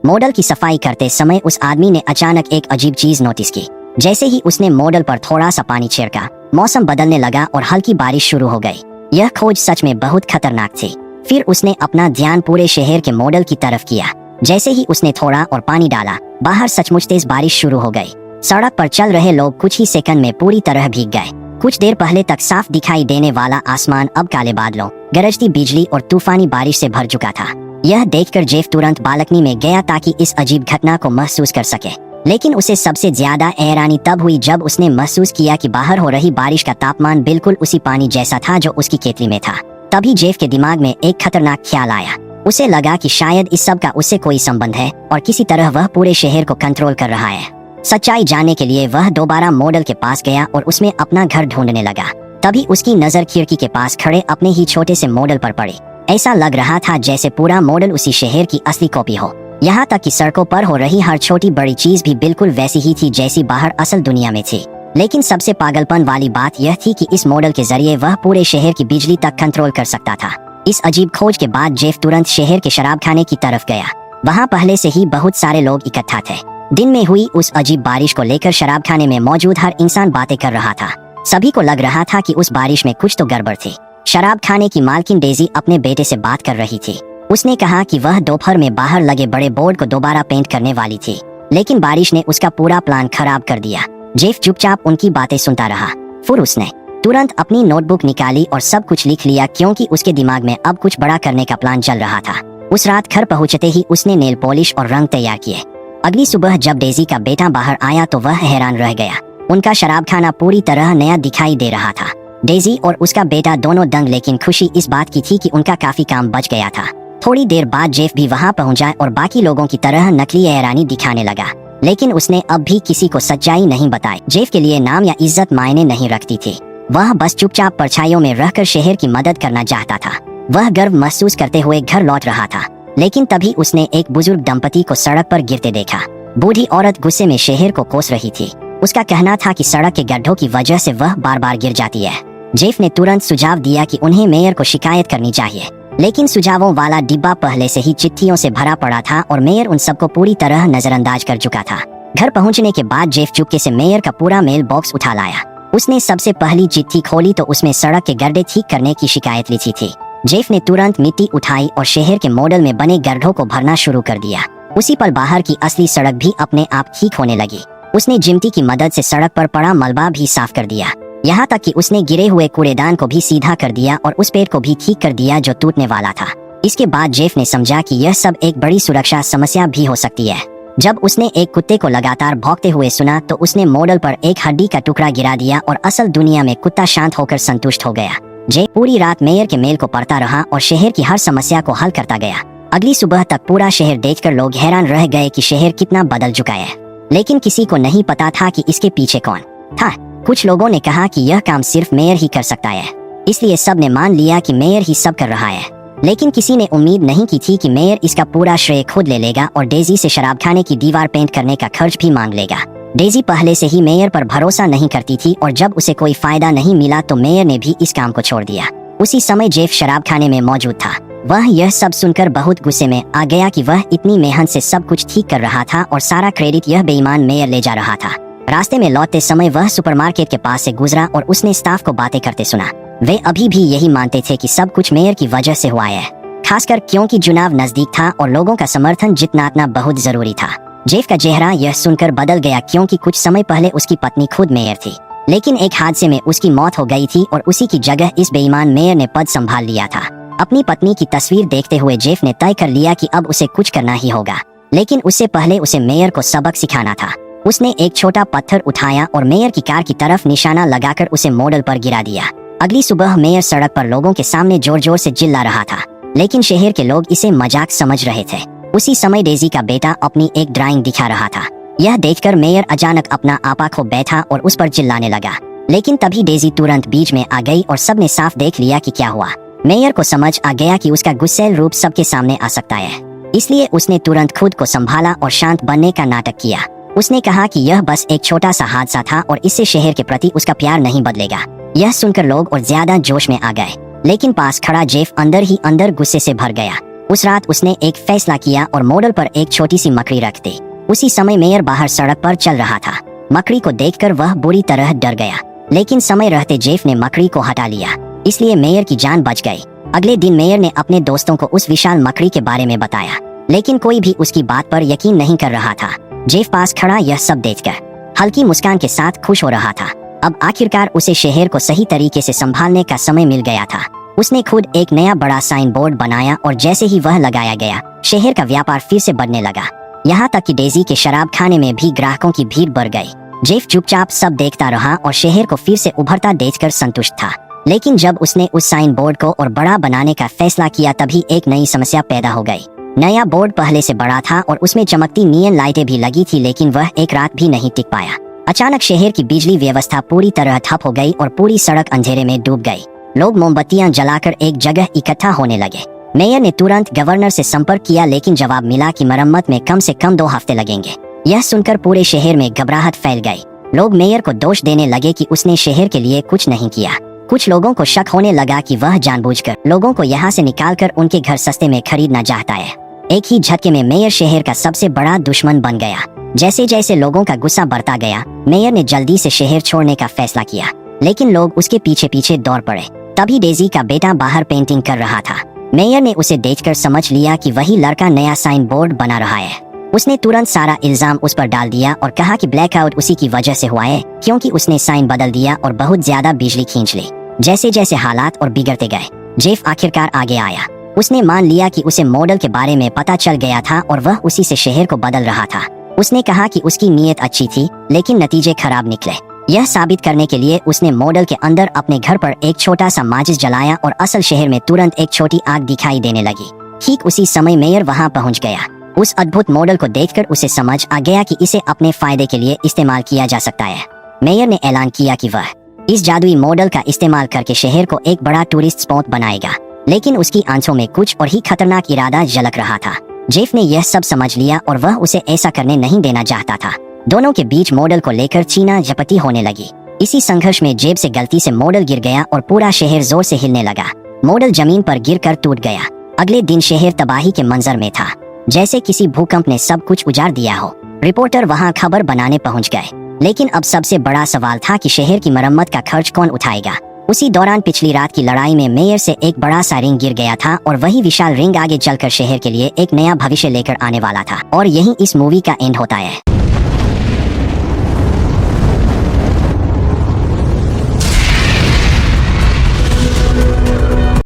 Model की सफाई करते समय उस आदमी ने अचानक एक अजीब चीज नोटिस की। जैसे ही उसने मॉडल पर थोड़ा सा पानी छिड़का, मौसम बदलने लगा और हल्की बारिश शुरू हो गई। यह खोज सच में बहुत खतरनाक थी। फिर उसने अपना ध्यान पूरे शहर के मॉडल की तरफ किया। जैसे ही उसने थोड़ा और पानी डाला, बाहर सचमुच तेज बारिश शुरू हो गई। सड़क पर चल रहे लोग कुछ ही सेकंड में पूरी तरह भीग गए। कुछ देर पहले तक साफ दिखाई देने वाला आसमान अब काले बादलों, गरजती बिजली और तूफानी बारिश से भर चुका था। यह देखकर जेफ तुरंत बालकनी में गया ताकि इस अजीब घटना को महसूस कर सके। लेकिन उसे सबसे ज्यादा हैरानी तब हुई जब उसने महसूस किया कि बाहर हो रही बारिश का तापमान बिल्कुल उसी पानी जैसा था जो उसकी केतली में था। तभी जेफ के दिमाग में एक खतरनाक ख्याल आया। उसे लगा कि शायद इस सब का उससे कोई संबंध है और किसी तरह वह पूरे शहर को कंट्रोल कर रहा है। सच्चाई जानने के लिए वह दोबारा मॉडल के पास गया और उसमें अपना घर ढूंढने लगा। तभी उसकी नजर खिड़की के पास खड़े अपने ही छोटे से मॉडल पर पड़ी। ऐसा लग रहा था जैसे पूरा मॉडल उसी शहर की असली कॉपी हो। यहाँ तक कि सड़कों पर हो रही हर छोटी बड़ी चीज भी बिल्कुल वैसी ही थी जैसी बाहर असल दुनिया में थी। लेकिन सबसे पागलपन वाली बात यह थी कि इस मॉडल के जरिए वह पूरे शहर की बिजली तक कंट्रोल कर सकता था। इस अजीब खोज के बाद जेफ तुरंत शहर के शराब खाने की तरफ गया। वहाँ पहले से ही बहुत सारे लोग इकट्ठा थे। दिन में हुई उस अजीब बारिश को लेकर शराब खाने में मौजूद हर इंसान बातें कर रहा था। सभी को लग रहा था कि उस बारिश में कुछ तो गड़बड़ थी। शराब खाने की मालकिन डेजी अपने बेटे से बात कर रही थी। उसने कहा कि वह दोपहर में बाहर लगे बड़े बोर्ड को दोबारा पेंट करने वाली थी, लेकिन बारिश ने उसका पूरा प्लान खराब कर दिया। जेफ चुपचाप उनकी बातें सुनता रहा। फिर उसने तुरंत अपनी नोटबुक निकाली और सब कुछ लिख लिया, क्योंकि उसके दिमाग में अब कुछ बड़ा करने का प्लान चल रहा था। उस रात घर पहुंचते ही उसने नेल पॉलिश और रंग तैयार किए। अगली सुबह जब डेजी का बेटा बाहर आया तो वह हैरान रह गया। उनका शराब खाना पूरी तरह नया दिखाई दे रहा था। डेजी और उसका बेटा दोनों दंग, लेकिन खुशी इस बात की थी कि उनका काफी काम बच गया था। थोड़ी देर बाद जेफ भी वहाँ पहुंचा और बाकी लोगों की तरह नकली हैरानी दिखाने लगा, लेकिन उसने अब भी किसी को सच्चाई नहीं बताई। जेफ के लिए नाम या इज्जत मायने नहीं रखती थी। वह बस चुपचाप परछाइयों में रहकर शहर की मदद करना चाहता था। वह गर्व महसूस करते हुए घर लौट रहा था, लेकिन तभी उसने एक बुजुर्ग दंपति को सड़क पर गिरते देखा। बूढ़ी औरत गुस्से में शहर को कोस रही थी। उसका कहना था कि सड़क के गड्ढों की वजह से वह बार बार गिर जाती है। जेफ ने तुरंत सुझाव दिया कि उन्हें मेयर को शिकायत करनी चाहिए, लेकिन सुझावों वाला डिब्बा पहले से ही चिट्ठियों से भरा पड़ा था और मेयर उन सबको पूरी तरह नजरअंदाज कर चुका था। घर पहुंचने के बाद जेफ चुपके से मेयर का पूरा मेल बॉक्स उठा लाया। उसने सबसे पहली चिट्ठी खोली तो उसमें सड़क के गड्ढे ठीक करने की शिकायत लिखी थी। जेफ ने तुरंत मिट्टी उठाई और शहर के मॉडल में बने गड्ढों को भरना शुरू कर दिया। उसी पल बाहर की असली सड़क भी अपने आप ठीक होने लगी। उसने चिमटी की मदद से सड़क पर पड़ा मलबा भी साफ कर दिया। यहाँ तक कि उसने गिरे हुए कूड़ेदान को भी सीधा कर दिया और उस पेड़ को भी ठीक कर दिया जो टूटने वाला था। इसके बाद जेफ ने समझा कि यह सब एक बड़ी सुरक्षा समस्या भी हो सकती है। जब उसने एक कुत्ते को लगातार भौंकते हुए सुना तो उसने मॉडल पर एक हड्डी का टुकड़ा गिरा दिया और असल दुनिया में कुत्ता शांत होकर संतुष्ट हो गया। जेफ पूरी रात मेयर के मेल को पढ़ता रहा और शहर की हर समस्या को हल करता गया। अगली सुबह तक पूरा शहर देखकर लोग हैरान रह गए कि शहर कितना बदल चुका है, लेकिन किसी को नहीं पता था कि इसके पीछे कौन था। कुछ लोगों ने कहा कि यह काम सिर्फ मेयर ही कर सकता है, इसलिए सब ने मान लिया कि मेयर ही सब कर रहा है। लेकिन किसी ने उम्मीद नहीं की थी कि मेयर इसका पूरा श्रेय खुद ले लेगा और डेजी से शराब खाने की दीवार पेंट करने का खर्च भी मांग लेगा। डेजी पहले से ही मेयर पर भरोसा नहीं करती थी और जब उसे कोई फायदा नहीं मिला तो मेयर ने भी इस काम को छोड़ दिया। उसी समय जेफ शराब खाने में मौजूद था। वह यह सब सुनकर बहुत गुस्से में आ गया कि वह इतनी मेहनत से सब कुछ ठीक कर रहा था और सारा क्रेडिट यह बेईमान मेयर ले जा रहा था। रास्ते में लौटते समय वह सुपरमार्केट के पास से गुजरा और उसने स्टाफ को बातें करते सुना। वे अभी भी यही मानते थे कि सब कुछ मेयर की वजह से हुआ है, खासकर क्योंकि चुनाव नजदीक था और लोगों का समर्थन जितना बहुत जरूरी था। जेफ का चेहरा यह सुनकर बदल गया क्योंकि कुछ समय पहले उसकी पत्नी खुद मेयर थी, लेकिन एक हादसे में उसकी मौत हो गई थी और उसी की जगह इस बेईमान मेयर ने पद संभाल लिया था। अपनी पत्नी की तस्वीर देखते हुए जेफ ने तय कर लिया कि अब उसे कुछ करना ही होगा, लेकिन उससे पहले उसे मेयर को सबक सिखाना था। उसने एक छोटा पत्थर उठाया और मेयर की कार की तरफ निशाना लगाकर उसे मॉडल पर गिरा दिया। अगली सुबह मेयर सड़क पर लोगों के सामने जोर जोर से चिल्ला रहा था, लेकिन शहर के लोग इसे मजाक समझ रहे थे। उसी समय डेजी का बेटा अपनी एक ड्राइंग दिखा रहा था। यह देखकर मेयर अचानक अपना आपा खो बैठा और उस पर चिल्लाने लगा, लेकिन तभी डेजी तुरंत बीच में आ गई और सबने साफ देख लिया कि क्या हुआ। मेयर को समझ आ गया कि उसका गुस्सैल रूप सबके सामने आ सकता है, इसलिए उसने तुरंत खुद को संभाला और शांत बनने का नाटक किया। उसने कहा कि यह बस एक छोटा सा हादसा था और इससे शहर के प्रति उसका प्यार नहीं बदलेगा। यह सुनकर लोग और ज्यादा जोश में आ गए, लेकिन पास खड़ा जेफ अंदर ही अंदर गुस्से से भर गया। उस रात उसने एक फैसला किया और मॉडल पर एक छोटी सी मकड़ी रख दी। उसी समय मेयर बाहर सड़क पर चल रहा था। मकड़ी को देखकर वह बुरी तरह डर गया, लेकिन समय रहते जेफ ने मकड़ी को हटा लिया, इसलिए मेयर की जान बच गई। अगले दिन मेयर ने अपने दोस्तों को उस विशाल मकड़ी के बारे में बताया, लेकिन कोई भी उसकी बात पर यकीन नहीं कर रहा था। जेफ पास खड़ा यह सब देखकर हल्की मुस्कान के साथ खुश हो रहा था। अब आखिरकार उसे शहर को सही तरीके से संभालने का समय मिल गया था। उसने खुद एक नया बड़ा साइन बोर्ड बनाया और जैसे ही वह लगाया गया, शहर का व्यापार फिर से बढ़ने लगा। यहाँ तक कि डेजी के शराब खाने में भी ग्राहकों की भीड़ बढ़ गई। जेफ चुपचाप सब देखता रहा और शहर को फिर से उभरता देखकर संतुष्ट था। लेकिन जब उसने उस साइन बोर्ड को और बड़ा बनाने का फैसला किया, तभी एक नई समस्या पैदा हो गई। नया बोर्ड पहले से बड़ा था और उसमें चमकती नियन लाइटें भी लगी थी, लेकिन वह एक रात भी नहीं टिक पाया। अचानक शहर की बिजली व्यवस्था पूरी तरह ठप हो गई और पूरी सड़क अंधेरे में डूब गई। लोग मोमबत्तियां जलाकर एक जगह इकट्ठा होने लगे। मेयर ने तुरंत गवर्नर से संपर्क किया, लेकिन जवाब मिला कि मरम्मत में कम से कम 2 हफ्ते लगेंगे। यह सुनकर पूरे शहर में घबराहट फैल गई। लोग मेयर को दोष देने लगे कि उसने शहर के लिए कुछ नहीं किया। कुछ लोगों को शक होने लगा कि वह जानबूझकर लोगों को यहाँ से निकालकर उनके घर सस्ते में खरीदना चाहता है। एक ही झटके में मेयर शहर का सबसे बड़ा दुश्मन बन गया। जैसे जैसे लोगों का गुस्सा बढ़ता गया, मेयर ने जल्दी से शहर छोड़ने का फैसला किया, लेकिन लोग उसके पीछे पीछे दौड़ पड़े। तभी डेजी का बेटा बाहर पेंटिंग कर रहा था। मेयर ने उसे देखकर समझ लिया कि वही लड़का नया साइन बोर्ड बना रहा है। उसने तुरंत सारा इल्जाम उस पर डाल दिया और कहा कि ब्लैकआउट उसी की वजह से हुआ है, क्योंकि उसने साइन बदल दिया और बहुत ज्यादा बिजली खींच ली। जैसे जैसे हालात और बिगड़ते गए, जेफ आखिरकार आगे आया। उसने मान लिया कि उसे मॉडल के बारे में पता चल गया था और वह उसी से शहर को बदल रहा था। उसने कहा कि उसकी नीयत अच्छी थी, लेकिन नतीजे खराब निकले। यह साबित करने के लिए उसने मॉडल के अंदर अपने घर पर एक छोटा सा माचिस जलाया और असल शहर में तुरंत एक छोटी आग दिखाई देने लगी। ठीक उसी समय मेयर वहां पहुंच गया। उस अद्भुत मॉडल को देखकर उसे समझ आ गया कि इसे अपने फायदे के लिए इस्तेमाल किया जा सकता है। मेयर ने ऐलान किया कि वह इस जादुई मॉडल का इस्तेमाल करके शहर को एक बड़ा टूरिस्ट स्पॉट बनाएगा, लेकिन उसकी आंखों में कुछ और ही खतरनाक इरादा झलक रहा था। जेफ ने यह सब समझ लिया और वह उसे ऐसा करने नहीं देना चाहता था। दोनों के बीच मॉडल को लेकर चीना झपटी होने लगी। इसी संघर्ष में जेब से गलती से मॉडल गिर गया और पूरा शहर जोर से हिलने लगा। मॉडल जमीन पर गिरकर टूट गया। अगले दिन शहर तबाही के मंजर में था, जैसे किसी भूकंप ने सब कुछ उजाड़ दिया हो। रिपोर्टर वहां खबर बनाने पहुंच गए, लेकिन अब सबसे बड़ा सवाल था कि शहर की मरम्मत का खर्च कौन उठाएगा। उसी दौरान पिछली रात की लड़ाई में मेयर से एक बड़ा सा रिंग गिर गया था और वही विशाल रिंग आगे चलकर शहर के लिए एक नया भविष्य लेकर आने वाला था। और यही इस मूवी का एंड होता है।